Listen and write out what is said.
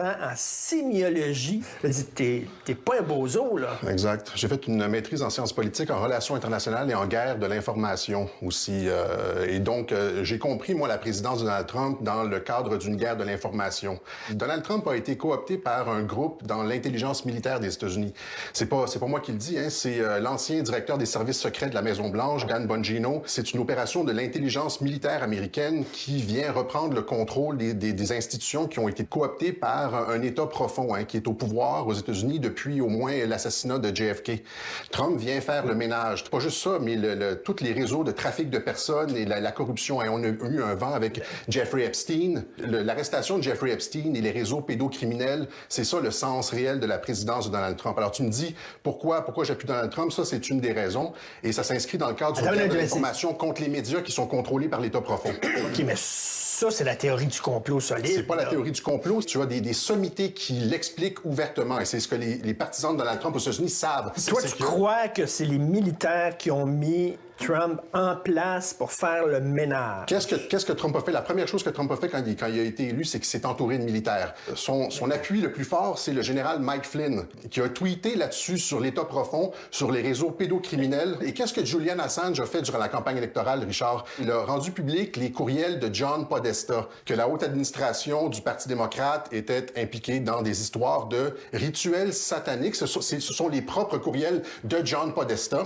En sémiologie, t'es pas un bozo, là. Exact. J'ai fait une maîtrise en sciences politiques, en relations internationales et en guerre de l'information aussi. Et donc, j'ai compris, moi, la présidence de Donald Trump dans le cadre d'une guerre de l'information. Donald Trump a été coopté par un groupe dans l'intelligence militaire des États-Unis. C'est pas moi qui le dis, hein, c'est l'ancien directeur des services secrets de la Maison-Blanche, Dan Bongino. C'est une opération de l'intelligence militaire américaine qui vient reprendre le contrôle des institutions qui ont été cooptées par un État profond, hein, qui est au pouvoir aux États-Unis depuis au moins l'assassinat de JFK. Trump vient faire le ménage. Pas juste ça, mais tous les réseaux de trafic de personnes et la corruption. Hein. On a eu un vent avec Jeffrey Epstein. L'arrestation de Jeffrey Epstein et les réseaux pédocriminels, c'est ça le sens réel de la présidence de Donald Trump. Alors tu me dis, pourquoi j'appuie Donald Trump? Ça, c'est une des raisons. Et ça s'inscrit dans le cadre d'une guerre de l'information contre les médias qui sont contrôlés par l'État profond. OK, mais ça, c'est la théorie du complot solide. C'est pas la théorie du complot. Tu as des sommités qui l'expliquent ouvertement. Et c'est ce que les partisans de Donald Trump aux États-Unis savent. Toi, tu crois que c'est les militaires qui ont mis Trump en place pour faire le ménage? Qu'est-ce que Trump a fait? La première chose que Trump a fait quand il a été élu, c'est qu'il s'est entouré de militaires. Son appui le plus fort, c'est le général Mike Flynn, qui a tweeté là-dessus sur l'État profond, sur les réseaux pédocriminels. Et qu'est-ce que Julian Assange a fait durant la campagne électorale, Richard? Il a rendu public les courriels de John Podesta, que la haute administration du Parti démocrate était impliquée dans des histoires de rituels sataniques. Ce sont les propres courriels de John Podesta.